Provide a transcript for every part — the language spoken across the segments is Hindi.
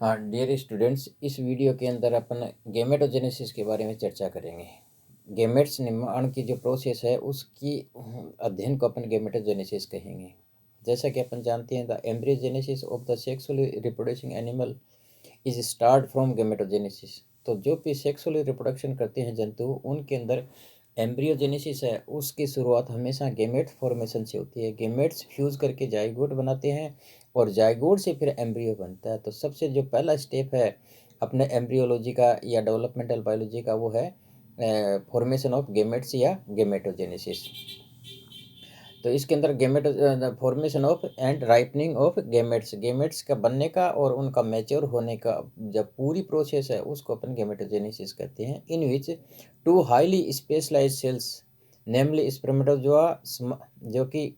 हाँ डियर स्टूडेंट्स, इस वीडियो के अंदर अपन गेमेटोजेनेसिस के बारे में चर्चा करेंगे। गेमेट्स निर्माण की जो प्रोसेस है उसकी अध्ययन को अपन गेमेटोजेनेसिस कहेंगे। जैसा कि अपन जानते हैं, the embryogenesis of the sexually reproducing animal is start from gametogenesis. तो जो भी सेक्सुअली रिप्रोडक्शन करते हैं जंतु, उनके अंदर एम्ब्रियोजेनेसिस है उसकी शुरुआत हमेशा गेमेट फॉर्मेशन से होती है। गेमेट्स फ्यूज करके जाइगोट बनाते हैं और जाइगोट से फिर एम्ब्रियो बनता है। तो सबसे जो पहला स्टेप है अपने एम्ब्रियोलॉजी का या डेवलपमेंटल बायोलॉजी का, वो है फॉर्मेशन ऑफ गेमेट्स या गेमेटोजेनेसिस। तो इसके अंदर gamete formation of and ripening of gametes, gametes का बनने का और उनका मैच्योर होने का जब पूरी प्रोसेस है उसको अपन गेमेटोजेनेसिस कहते हैं। In which two highly specialised cells namely spermatozoa, जो कि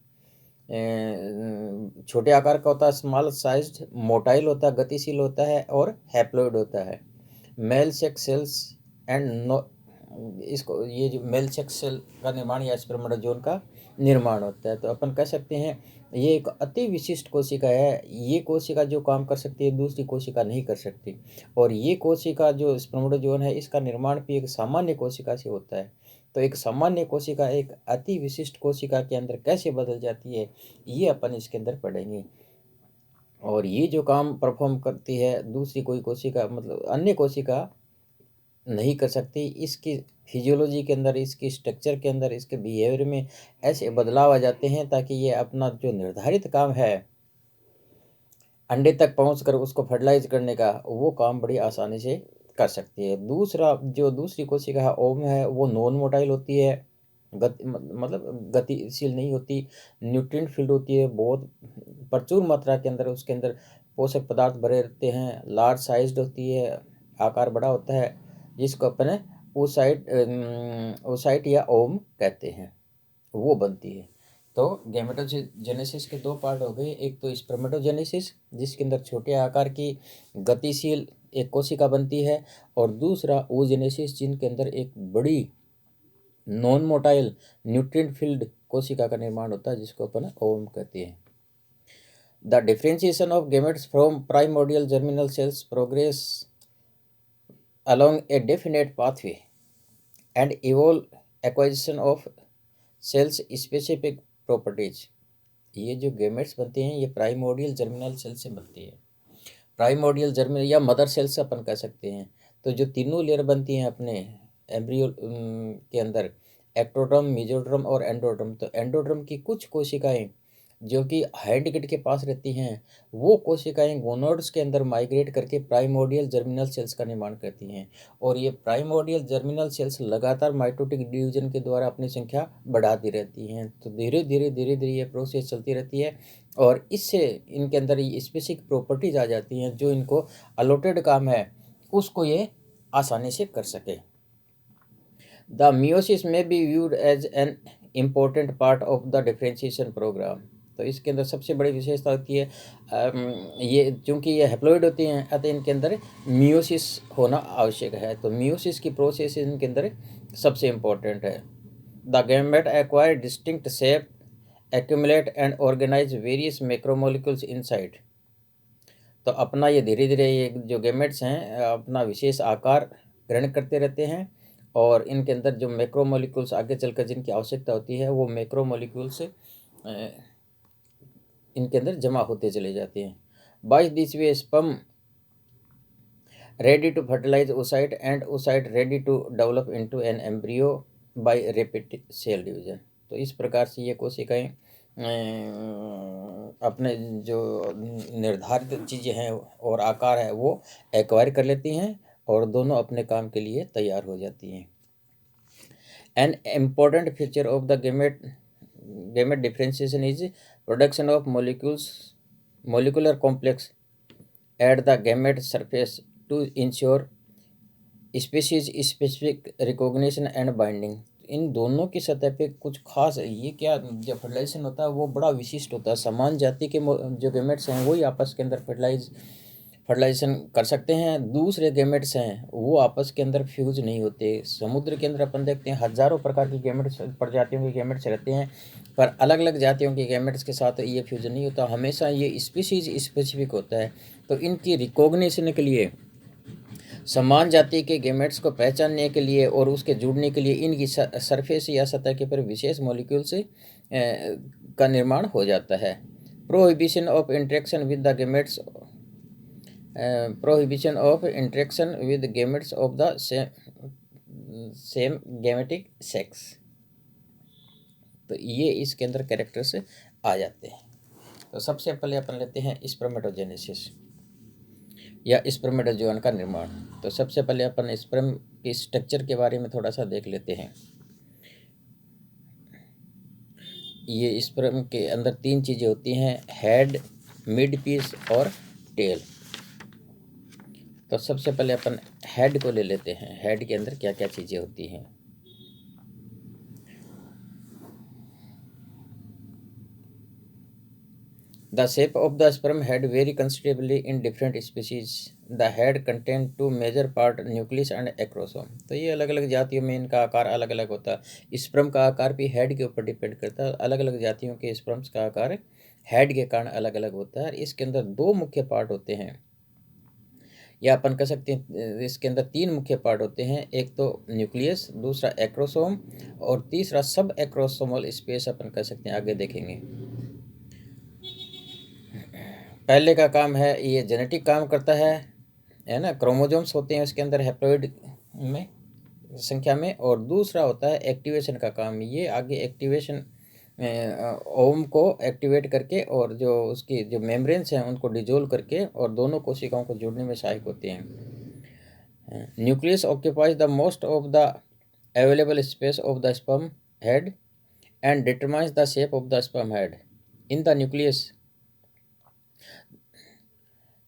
छोटे आकार का होता है, स्मॉल साइज्ड, मोटाइल होता है, गतिशील होता है और हैप्लॉइड होता है। Male sex cells and no, इसको ये जो मेल सेक्स सेल का निर्माण या स्पर्मेटोजोन का निर्माण होता है। तो अपन कह सकते हैं ये एक अति विशिष्ट कोशिका है। ये कोशिका जो काम कर सकती है दूसरी कोशिका नहीं कर सकती। और ये कोशिका जो स्पर्मेटोजोन है इसका निर्माण भी एक सामान्य कोशिका से होता है। तो एक सामान्य कोशिका एक अति विशिष्ट कोशिका के अंदर कैसे बदल जाती है, ये अपन इसके अंदर पढ़ेंगे। और ये जो काम परफॉर्म करती है दूसरी कोई कोशिका, मतलब अन्य कोशिका नहीं कर सकती। इसकी फिजियोलॉजी के अंदर, इसकी स्ट्रक्चर के अंदर, इसके बिहेवियर में ऐसे बदलाव आ जाते हैं ताकि ये अपना जो निर्धारित काम है अंडे तक पहुंचकर उसको फर्टिलाइज करने का, वो काम बड़ी आसानी से कर सकती है। दूसरा जो दूसरी कोशिका है ओम है, वो नॉन मोटाइल होती है, मतलब गतिशील नहीं होती, न्यूट्रिएंट फील्ड होती है, बहुत प्रचुर मात्रा के अंदर उसके अंदर पोषक पदार्थ भरे रहते हैं, लार्ज साइज्ड होती है, आकार बड़ा होता है, जिसको अपन ओसाइट या ओम कहते हैं, वो बनती है। तो गेमेटोजेनेसिस के दो पार्ट हो गए, एक तो स्पर्मेटोजेनेसिस जिसके अंदर छोटे आकार की गतिशील एक कोशिका बनती है, और दूसरा oogenesis जिनके अंदर एक बड़ी नॉन मोटाइल न्यूट्रिएंट फील्ड कोशिका का निर्माण होता है, जिसको अपन ओम कहते हैं। The differentiation of gametes from primordial germinal cells progress along a definite pathway and evolve acquisition of cells specific properties। ये जो गेमेट्स बनते हैं ये प्राइमोर्डियल जर्मिनल सेल से बनती है। प्राइमोर्डियल जर्मिनल या मदर सेल से अपन कह सकते हैं। तो जो तीनों लेयर बनती हैं अपने एम्ब्रियो के अंदर, एक्टोड्रम, मेसोड्रम और एंडोड्रम। तो एंडोड्रम की कुछ कोशिकाएं जो कि हाइंड गिट के पास रहती हैं, वो कोशिकाएं गोनोड्स के अंदर माइग्रेट करके प्राइमोर्डियल जर्मिनल सेल्स का निर्माण करती हैं। और ये प्राइमोर्डियल जर्मिनल सेल्स लगातार माइटोटिक डिवीजन के द्वारा अपनी संख्या बढ़ाती रहती हैं। तो धीरे धीरे ये प्रोसेस चलती रहती है और इससे इनके अंदर ये स्पेसिफिक प्रॉपर्टीज आ जाती हैं जो इनको अलॉटेड काम है उसको ये आसानी से कर सके। द मियोसिस में be viewed as an important part of the differentiation programme. तो इसके अंदर सबसे बड़ी विशेषता होती है ये चूँकि ये हैप्लॉइड होती हैं, अतः इनके अंदर मियोसिस होना आवश्यक है। तो मियोसिस की प्रोसेस इनके अंदर सबसे इम्पोर्टेंट है। The gamete acquire distinct shape, accumulate and organise various macromolecules inside. तो अपना ये धीरे धीरे ये जो गैमेट्स हैं अपना विशेष आकार ग्रहण करते रहते हैं और इनके अंदर जो मैक्रोमोलिक्यूल्स आगे चलकर जिनकी आवश्यकता होती है वो मैक्रोमोलिक्यूल्स इनके अंदर जमा होते चले जाते हैं। By this way sperm ready to fertilise oocyte and oocyte ready to develop into an embryo by rapid cell division. तो इस प्रकार से ये कोशिकाएं अपने जो निर्धारित चीज़ें हैं और आकार है वो एक्वायर कर लेती हैं और दोनों अपने काम के लिए तैयार हो जाती हैं। An important feature of the gamete differentiation is production of molecular complex at the gamete surface to ensure species specific recognition and binding. इन दोनों की सतह पे कुछ खास है। ये क्या जब फर्टिलाइजेशन होता है वो बड़ा विशिष्ट होता है। समान जाति के जो गेमेट्स हैं वही आपस के अंदर फर्टिलाइजेशन कर सकते हैं। दूसरे गैमेट्स हैं वो आपस के अंदर फ्यूज नहीं होते। समुद्र के अंदर अपन देखते हैं हजारों प्रकार की गैमेट्स, प्रजातियों के गैमेट्स रहते हैं, पर अलग अलग जातियों के गैमेट्स के साथ ये फ्यूजन नहीं होता, हमेशा ये स्पीशीज स्पेसिफिक होता है। तो इनकी रिकॉग्निशन के लिए, समान जाति के गैमेट्स को पहचानने के लिए और उसके जुड़ने के लिए इनकी सरफेस या सतह के पर विशेष मॉलिक्यूल से का निर्माण हो जाता है। Prohibition of interaction with the gametes, prohibition of interaction with gametes of the same gametic sex। तो ये इसके अंदर कैरेक्टर से आ जाते हैं। तो सबसे पहले अपन लेते हैं स्पर्मेटोजेनेसिस या स्पर्मेटोजोन का निर्माण। तो सबसे पहले अपन स्पर्म के स्ट्रक्चर के बारे में थोड़ा सा देख लेते हैं। ये स्पर्म के अंदर 3 चीज़ें होती हैं, हेड, मिड पीस और टेल। तो सबसे पहले अपन हेड को ले लेते हैं। हेड के अंदर क्या क्या चीज़ें होती हैं। The shape of the sperm head vary considerably in different species. The head contain 2 major part, nucleus and acrosome। तो ये अलग अलग जातियों में इनका आकार अलग अलग होता है। स्पर्म का आकार भी हेड के ऊपर डिपेंड करता है। अलग अलग जातियों के स्पर्म्स का आकार हेड के कारण अलग अलग होता है। इसके अंदर 2 मुख्य पार्ट होते हैं, या अपन कह सकते हैं इसके अंदर 3 मुख्य पार्ट होते हैं। एक तो न्यूक्लियस, दूसरा एक्रोसोम और तीसरा सब एक्रोसोमल स्पेस अपन कह सकते हैं, आगे देखेंगे। पहले का काम है ये जेनेटिक काम करता है ना, क्रोमोजोम्स होते हैं उसके अंदर हैप्लॉइड में संख्या में, और दूसरा होता है एक्टिवेशन का काम। ये आगे एक्टिवेशन ओम को एक्टिवेट करके और जो उसकी जो मेम्ब्रेन्स हैं उनको डिजोल्व करके और दोनों कोशिकाओं को जोड़ने में सहायक होते हैं। Nucleus occupies the most of the available space of the sperm head and determines the shape of the sperm head. In the nucleus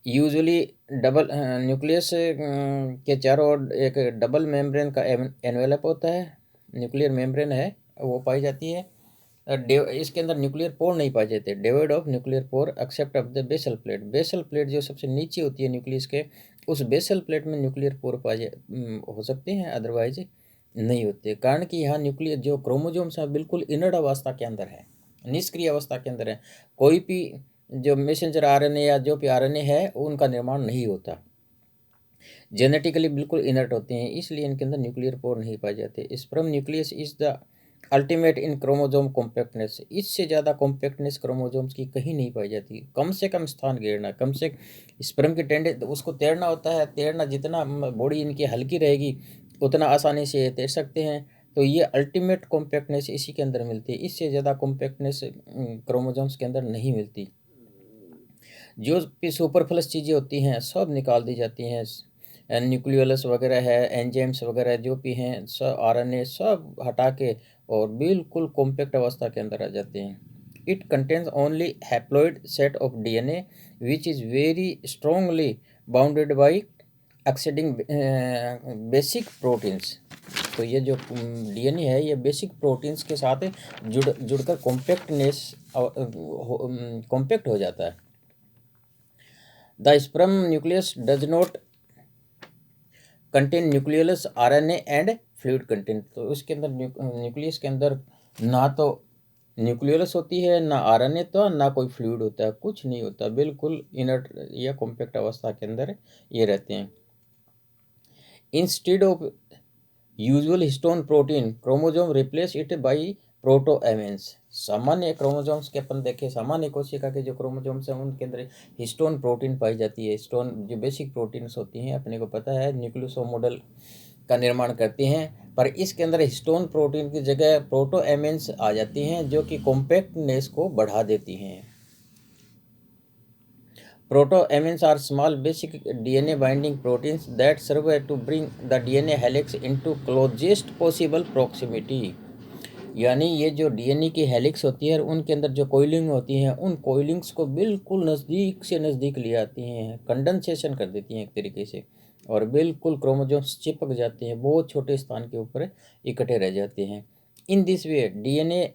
usually double nucleus के चारों ओर एक डबल मेम्ब्रेन का एनवेलप होता है, न्यूक्लियर मेम्ब्रेन है वो पाई जाती है। इसके अंदर न्यूक्लियर पोर नहीं पाए जाते, divide of nuclear pore except of the basal plate. Basal plate जो सबसे नीचे होती है न्यूक्लियस के, उस बेसल प्लेट में न्यूक्लियर पोर पाए हो सकते हैं, अदरवाइज नहीं होते। कारण कि यहाँ न्यूक्लियर जो क्रोमोजोम्स हैं बिल्कुल इनर्ट अवस्था के अंदर है, निष्क्रिय अवस्था के अंदर है। कोई भी जो मैसेंजर आरएनए या जो भी आरएनए है उनका निर्माण नहीं होता, जेनेटिकली बिल्कुल इनर्ट होते हैं, इसलिए इनके अंदर न्यूक्लियर पोर नहीं पाए जाते। Sperm nucleus is the ultimate in chromosome compactness. इससे ज़्यादा कॉम्पैक्टनेस क्रोमोजोम्स की कहीं नहीं पाई जाती। कम से कम स्थान घेरना, कम से स्पर्म की टेंडे उसको तैरना होता है, तैरना जितना बॉडी इनकी हल्की रहेगी उतना आसानी से तैर सकते हैं। तो ये अल्टीमेट कॉम्पैक्टनेस इसी के अंदर मिलती है, इससे ज़्यादा कॉम्पैक्टनेस क्रोमोजोम्स के अंदर नहीं मिलती। जो भी सुपरफ्लस चीज़ें होती हैं सब निकाल दी जाती हैं, न्यूक्लियोलस वगैरह है, एंजाइम्स वगैरह जो भी हैं, सब आरएनए सब हटा के और बिल्कुल कॉम्पैक्ट अवस्था के अंदर आ जाते हैं। It contains only haploid set of DNA which is very strongly bounded by exceeding basic proteins. तो ये जो डीएनए है ये बेसिक प्रोटीन्स के साथ जुड़कर कॉम्पैक्ट हो जाता है। The sperm nucleus does not contain nucleus RNA and fluid content. तो उसके अंदर न्यूक्लियस के अंदर ना तो न्यूक्लियस होती है, ना आरएनए, तो ना कोई फ्लूइड होता है, कुछ नहीं होता, बिल्कुल इनर्ट या कॉम्पैक्ट अवस्था के अंदर ये रहते हैं। Instead of usual histone protein chromosome replace it by protamines. सामान्य क्रोमोजोम्स के अपन देखें, सामान्य कोशिका के जो क्रोमोजोम्स हैं उनके अंदर हिस्टोन प्रोटीन पाई जाती है। हिस्टोन जो बेसिक प्रोटीन्स होती हैं अपने को पता है न्यूक्लियोसोम मॉडल का निर्माण करती हैं, पर इसके अंदर हिस्टोन प्रोटीन की जगह प्रोटोएमिन्स आ जाती हैं जो कि कॉम्पैक्टनेस को बढ़ा देती हैं। Protoamines are small basic DNA binding proteins that serve to bring the DNA helix into closest possible proximity। यानी ये जो डीएनए की हेलिक्स होती है उनके अंदर जो कोइलिंग होती हैं उन कोइलिंग्स को बिल्कुल नज़दीक से नज़दीक ले आती हैं, कंडेंसेशन कर देती हैं एक तरीके से, और बिल्कुल क्रोमोजोम्स चिपक जाते हैं, बहुत छोटे स्थान के ऊपर इकट्ठे रह जाते हैं। In this way DNA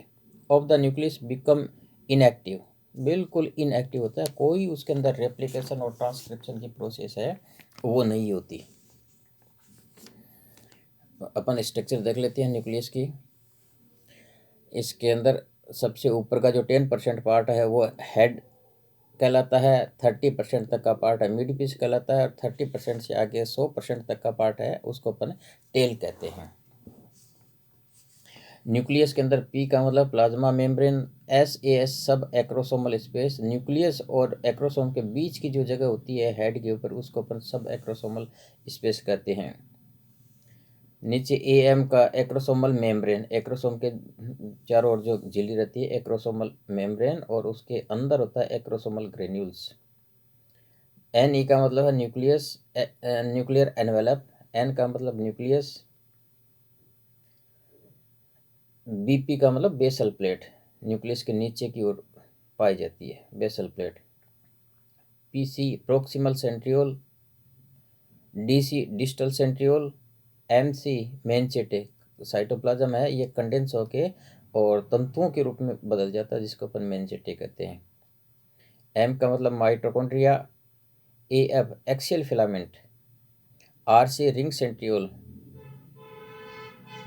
of the nucleus become inactive. बिल्कुल इनएक्टिव होता है, कोई उसके अंदर रेप्लिकेशन और ट्रांसक्रिप्शन की प्रोसेस है वो नहीं होती। अपन स्ट्रक्चर देख लेते हैं न्यूक्लियस की। इसके अंदर सबसे ऊपर का जो 10% पार्ट है वो हेड कहलाता है, 30% तक का पार्ट है मिड पीस कहलाता है, और 30% से आगे 100% तक का पार्ट है उसको अपन टेल कहते हैं। न्यूक्लियस के अंदर पी का मतलब प्लाज्मा मेम्ब्रेन, एस सब एक्रोसोमल स्पेस। न्यूक्लियस और एक्रोसोम के बीच की जो जगह होती है हेड के ऊपर उसको अपन सब एक्रोसोमल स्पेस कहते हैं। नीचे एम का एक्रोसोमल मेम्ब्रेन, एक्रोसोम के चारों ओर जो झिल्ली रहती है एक्रोसोमल मेम्ब्रेन, और उसके अंदर होता है एक्रोसोमल ग्रेन्यूल्स। एन ई का मतलब है न्यूक्लियस, न्यूक्लियर एनवेलप। एन का मतलब न्यूक्लियस। बीपी का मतलब बेसल प्लेट, न्यूक्लियस के नीचे की ओर पाई जाती है basal plate. PC proximal centriole, DC distal centriole, MC manchette cytoplasm है, ये कंडेंस होके और तंतुओं के रूप में बदल जाता है जिसको अपन मेनचेटे कहते हैं। एम का मतलब mitochondria, F axial filament, RC ring centriole,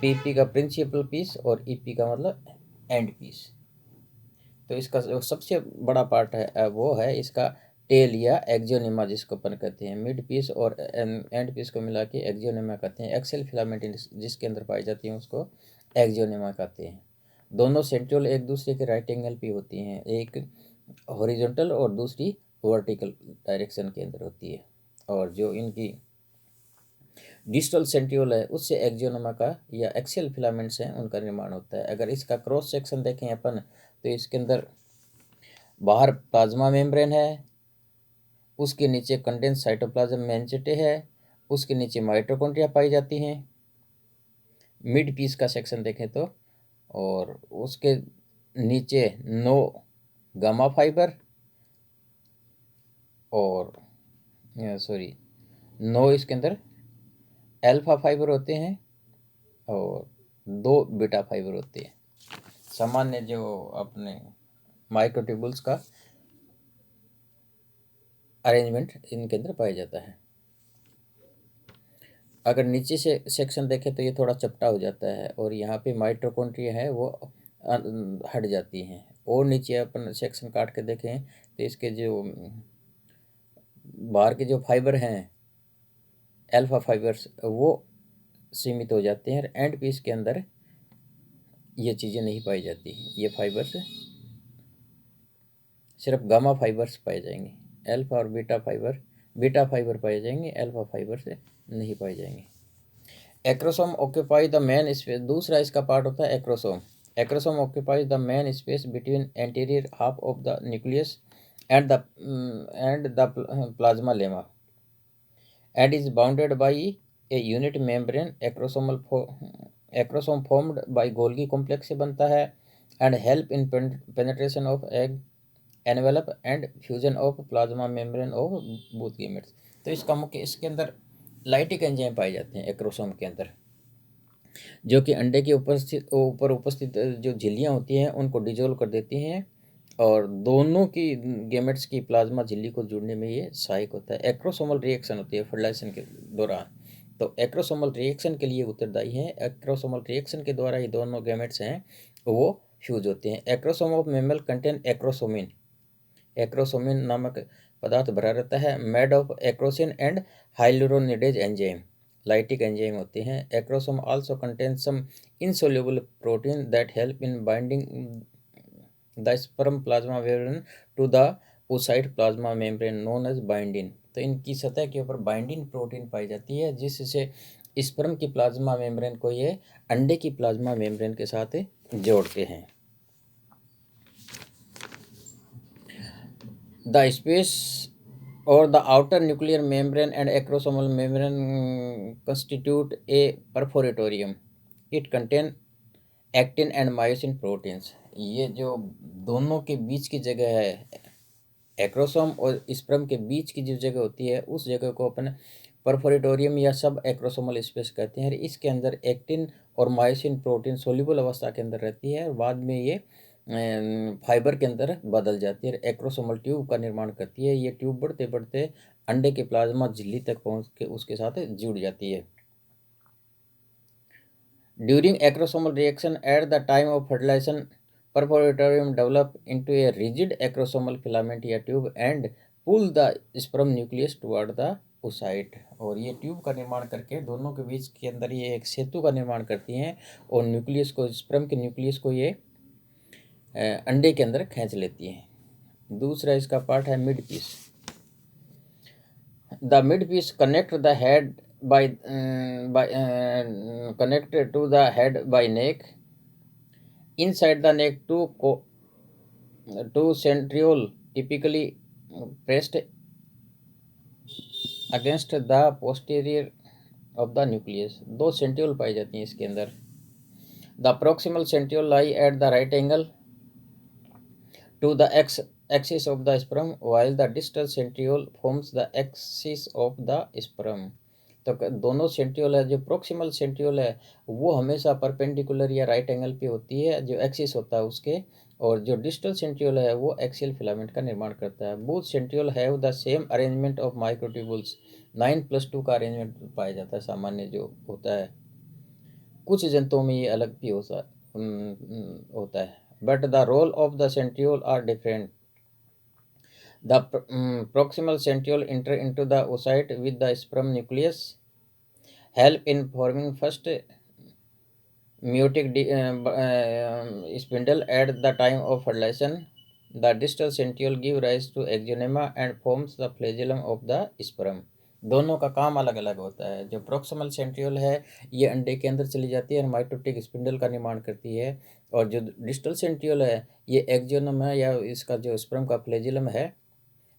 PP का प्रिंसिपल पीस, और ईपी का मतलब एंड पीस। तो इसका जो सबसे बड़ा पार्ट है वो है इसका टेल या एक्जियोनिमा जिसको अपन कहते हैं। मिड पीस और एंड पीस को मिला के एक्जियोनिमा कहते हैं। एक्सेल फिलामेंट जिसके अंदर पाई जाती है उसको एक्जियोनिमा कहते हैं। दोनों सेंट्रियोल एक दूसरे के राइट एंगल पे होती हैं, एक हॉरिजॉन्टल और दूसरी वर्टिकल डायरेक्शन के अंदर होती है। और जो इनकी डिस्टल सेंट्रियोल है उससे एक्जियोनिमा का या एक्सियल फिलामेंट्स हैं उनका निर्माण होता है। अगर इसका क्रॉस सेक्शन देखें अपन तो इसके अंदर बाहर प्लाज्मा मेम्ब्रेन है, उसके नीचे कंडेंस साइटोप्लाज्म मेनचेटे है, उसके नीचे माइटोकॉन्ड्रिया पाई जाती हैं। मिड पीस का सेक्शन देखें तो, और उसके नीचे नो गामा फाइबर और सॉरी नो इसके अंदर अल्फा फाइबर होते हैं और 2 बीटा फाइबर होते हैं। सामान्य जो अपने माइक्रोट्यूबुल्स का अरेंजमेंट इनके अंदर पाया जाता है। अगर नीचे से सेक्शन देखें तो ये थोड़ा चपटा हो जाता है और यहाँ पे माइटोकॉन्ड्रिया है वो हट जाती हैं। और नीचे अपन सेक्शन काट के देखें तो इसके जो बाहर के जो फाइबर हैं अल्फा फाइबर्स वो सीमित हो जाते हैं, और एंड पीस के अंदर ये चीज़ें नहीं पाई जाती। ये फाइबर्स सिर्फ गामा फाइबर्स पाए जाएंगे, अल्फा और बीटा फाइबर पाए जाएंगे, अल्फा फाइबर से नहीं पाए जाएंगे। Acrosome occupy the main space, दूसरा इसका पार्ट होता है acrosome. Acrosome occupy the main space between anterior half of the nucleus and the plasma lemma and is bounded by a unit membrane। Acrosome formed by Golgi complex से बनता है and help in penetration of egg envelope and fusion of plasma membrane of booth gametes. तो इसका मुख्य इसके अंदर लाइटिक एंजाइम पाए जाते हैं एक्रोसोम के अंदर, जो कि अंडे के ऊपर उपस्थित जो झिल्लियाँ होती हैं उनको डिजोल्व कर देती हैं और दोनों की गैमेट्स की प्लाज्मा झिल्ली को जुड़ने में ये सहायक होता है। एक्रोसोमल रिएक्शन होती है फर्टिलाइजेशन के दौरान, तो एक्रोसोमल रिएक्शन के लिए उत्तरदायी हैं। एक्रोसोमल रिएक्शन के द्वारा ये दोनों गैमेट्स हैं वो फ्यूज होते हैं। Acrosome of mammal contain acrosomin, acrosomin नामक पदार्थ भरा रहता है, made of acrosin and hyaluronidase enzyme, lytic enzyme होते हैं। Acrosome also contain some insoluble protein that help in binding the sperm plasma membrane to the oocyte plasma membrane known as bindin. तो इनकी सतह के ऊपर बाइंडिंग प्रोटीन पाई जाती है जिससे स्पर्म की प्लाज्मा मेम्ब्रेन को ये अंडे की प्लाज्मा मेम्ब्रेन के साथ जोड़ते हैं। द स्पेस और the outer nuclear membrane and acrosomal membrane constitute a perforatorium, it contain actin and myosin proteins. ये जो दोनों के बीच की जगह है एक्रोसोम और स्पर्म के बीच की जो जगह होती है उस जगह को अपन परफोरेटोरियम या सब एक्रोसोमल स्पेस कहते हैं। इसके अंदर एक्टिन और मायोसिन प्रोटीन सोल्यूबल अवस्था के अंदर रहती है और बाद में ये फाइबर के अंदर बदल जाती है, एक्रोसोमल ट्यूब का निर्माण करती है। ये ट्यूब बढ़ते बढ़ते अंडे के प्लाज्मा झिल्ली तक पहुंच के उसके साथ जुड़ जाती है। During acrosomal reaction at the time of fertilisation, perforatorium develop into a rigid acrosomal filament या tube and pull the sperm nucleus toward the oocyte. और ये ट्यूब का निर्माण करके दोनों के बीच के अंदर ये एक सेतु का निर्माण करती हैं और न्यूक्लियस को, स्पर्म के न्यूक्लियस को ये अंडे के अंदर खींच लेती हैं। दूसरा इसका पार्ट है mid piece. The mid piece connect the head by connected to the head by neck. Inside the neck, two centriole typically pressed against the posterior of the nucleus. दो सेंट्रियोल पाई जाती हैं इसके अंदर। The proximal centriole lie at the right angle to the axis of the sperm, while the distal centriole forms the axis of the sperm. तो दोनों सेंट्रियोल है, जो प्रोक्सिमल सेंट्रियोल है वो हमेशा परपेंडिकुलर या राइट एंगल पे होती है, जो एक्सिस होता है उसके, और जो डिस्टल सेंट्रियोल है वो एक्सियल फिलामेंट का निर्माण करता है। Both centriole have the same arrangement of microtubules. 9+2 का अरेंजमेंट पाया जाता है सामान्य जो होता है। कुछ जंतुओं में ये अलग भी होता है, but the role of the centriole are different. The proximal centriole enter into the oocyte with the sperm nucleus, help in forming first meiotic spindle at the time of fertilization. The distal centriole give rise to axonema and forms the flagellum of the sperm. दोनों का काम अलग अलग होता है। जो प्रोक्सिमल सेंट्रियोल है ये अंडे के अंदर चली जाती है और माइटोटिक स्पिंडल का निर्माण करती है, और जो डिस्टल सेंट्रियोल है ये एक्सोनम है या इसका जो स्पर्म का फ्लैजिलम है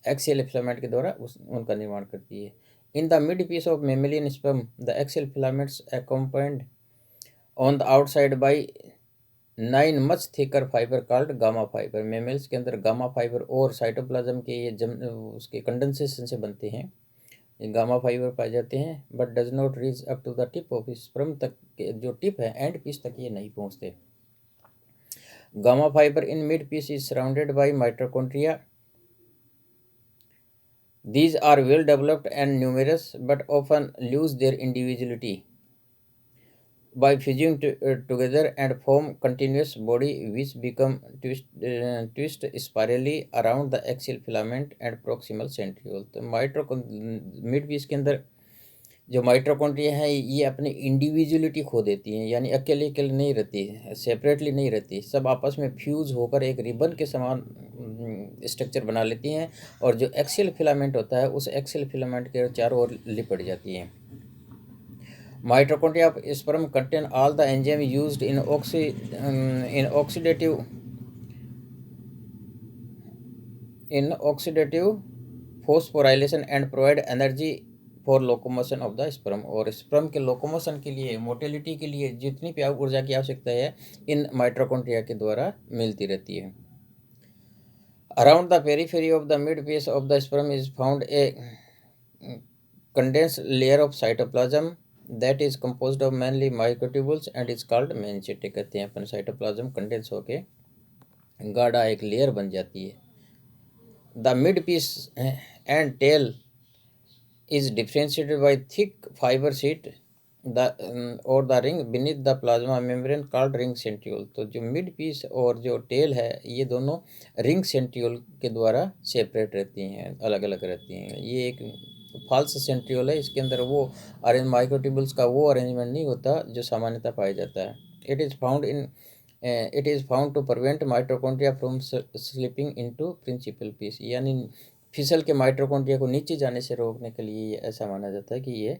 एक्सियल फिलामेंट के द्वारा उनका निर्माण करती है। In the mid piece of mammalian sperm the axial filaments accompanied on the outside by 9 much thicker fibre called gamma fibre. Mammals के अंदर गामा फाइबर और साइटोप्लाज्म के ये उसके कंडेंसेशन से बनते हैं, ये गामा फाइबर पाए जाते हैं, but does not reach up to the tip of sperm तक, जो टिप है एंड पीस तक ये नहीं पहुंचते। Gamma fibre in mid piece is surrounded by mitochondria. These are well developed and numerous, but often lose their individuality by fusing together and form continuous body which become twist spirally around the axial filament and proximal centriole. तो मिड पीस के अंदर जो माइटोकॉन्ड्रिया है ये अपनी इंडिविजुअलिटी खो देती हैं, यानी अकेले अकेले नहीं रहती, सेपरेटली नहीं रहती, सब आपस में फ्यूज़ होकर एक रिबन के समान स्ट्रक्चर बना लेती हैं, और जो एक्सियल फिलामेंट होता है उस एक्सियल फिलामेंट के चारों ओर लिपट जाती हैं। Mitochondria of sperm contain all the enzyme used in oxidative phosphorylation and provide energy for locomotion of the sperm. और स्पर्म के लोकोमोशन के लिए, मोटिलिटी के लिए जितनी भी ऊर्जा की आवश्यकता है इन माइटोकॉन्ड्रिया के द्वारा मिलती रहती है। Around the periphery of the midpiece of the sperm is found a condensed layer of cytoplasm that is composed of mainly microtubules and is called meningetic। कहते हैं अपन साइटोप्लाज्म कंडेंस होके गाढ़ा एक लेयर बन जाती है। The midpiece and tail is differentiated by thick fiber sheet और the ring beneath the plasma membrane called ring centriole. तो जो मिड पीस और जो टेल है ये दोनों रिंग सेंट्रियोल के द्वारा सेपरेट रहती हैं, अलग अलग रहती हैं। ये एक फॉल्स सेंट्रियोल है, इसके अंदर वो माइक्रोट्यूबुल्स का वो अरेंजमेंट नहीं होता जो सामान्यतः पाया जाता है। It is found to prevent mitochondria from slipping into principal piece, यानी फिसल के माइटोकॉन्ड्रिया को नीचे जाने से रोकने के लिए ऐसा माना जाता है कि ये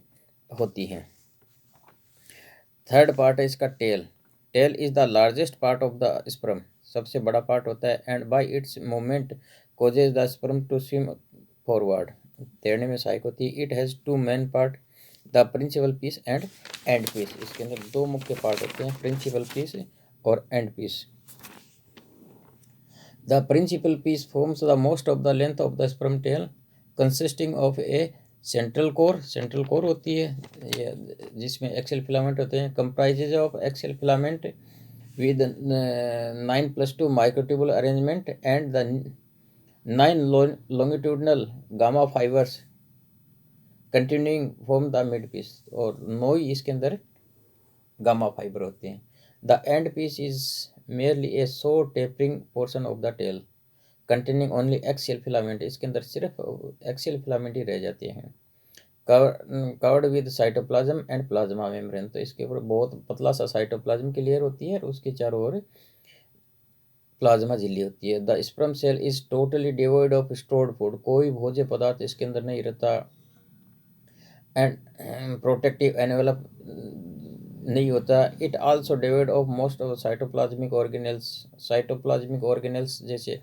होती हैं। थर्ड पार्ट है इसका tail. Tail is the largest part of the sperm, सबसे बड़ा पार्ट होता है, and by its movement causes the sperm to swim forward, तैरने में सहायक होती है। It has two main part, the principal piece and end piece. इसके अंदर दो मुख्य पार्ट होते हैं, प्रिंसिपल पीस और end piece. The principal piece forms the most of the length of the sperm tail consisting of a central core होती है ये, जिसमें एक्सेल फिलामेंट होते हैं, comprises of axial filament with 9+2 microtubule arrangement and the 9 longitudinal gamma fibers continuing from the mid piece, और 9 ही इसके अंदर गामा फाइबर होते हैं. The end piece is merely a short tapering portion of the tail containing only axial filament. इसके अंदर सिर्फ axial filament ही रह जाते हैं. Covered with cytoplasm and plasma membrane. तो इसके ऊपर बहुत पतला सा साइटोप्लाज्म की लेयर होती है और उसके चारों ओर प्लाज्मा झिल्ली होती है. The sperm cell is totally devoid of stored food. कोई भोज्य पदार्थ इसके अंदर नहीं रहता. एंड प्रोटेक्टिव एनवेलप नहीं होता. It also divide of most of cytoplasmic organelles. Cytoplasmic organelles जैसे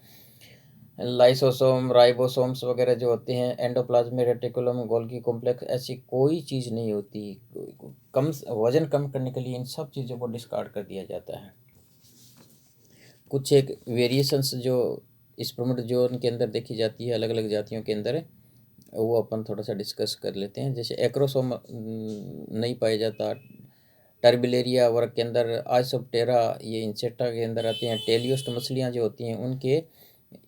लाइसोसोम, राइबोसोम्स वगैरह जो होते हैं, एंडोप्लाज्मिक रेटिकुलम, गोल्गी कॉम्प्लेक्स, ऐसी कोई चीज़ नहीं होती. कम वजन कम करने के लिए इन सब चीज़ों को डिस्कार्ड कर दिया जाता है. कुछ एक वेरिएशंस जो स्पर्मेटोजोन के अंदर देखी जाती है अलग अलग जातियों के अंदर, वो अपन थोड़ा सा डिस्कस कर लेते हैं. जैसे एक्रोसोम नहीं पाया जाता. टर्बिलेरिया वर्ग के अंदर, आइसोप्टेरा ये इंसेक्टा के अंदर आते हैं. टेलियोस्ट मछलियाँ जो होती हैं उनके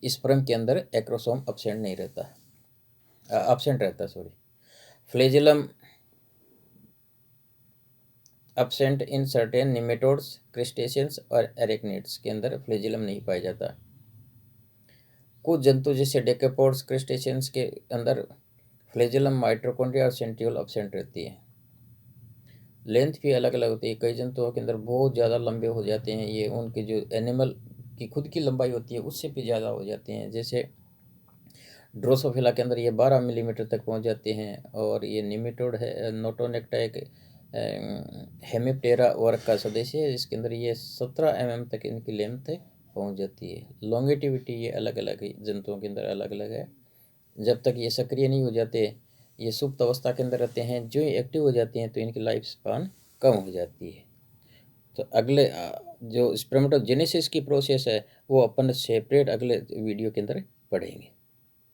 स्पर्म के अंदर एक्रोसोम एब्सेंट नहीं रहता, एब्सेंट रहता sorry. Flagellum absent in certain nematodes, crustaceans और एरेक्निड्स के अंदर फ्लेजिलम नहीं पाया जाता. कुछ जंतु जैसे डेकेपोड्स, क्रिस्टेशियंस के अंदर फ्लेजिलम, माइटोकॉन्ड्रिया और सेंट्रियोल एब्सेंट रहती है. लेंथ भी अलग अलग होती है. कई जंतुओं के अंदर बहुत ज़्यादा लंबे हो जाते हैं. ये उनके जो एनिमल की खुद की लंबाई होती है उससे भी ज़्यादा हो जाते हैं. जैसे ड्रोसोफिला के अंदर ये 12 मिलीमीटर तक पहुंच जाते हैं. और ये निमेटोड है, नोटोनेक्टा एक हेमिप्टेरा वर्ग का सदस्य है. इसके अंदर ये 17 mm तक इनकी लेंथ पहुंच जाती है. लॉन्गेटिविटी ये अलग अलग जंतुओं के अंदर अलग अलग है. जब तक ये सक्रिय नहीं हो जाते, ये सुप्त अवस्था के अंदर रहते हैं. जो एक्टिव हो जाते हैं तो इनकी लाइफ स्पान कम हो जाती है. तो अगले जो स्पर्मेटोजेनेसिस की प्रोसेस है वो अपन सेपरेट अगले वीडियो के अंदर पढ़ेंगे.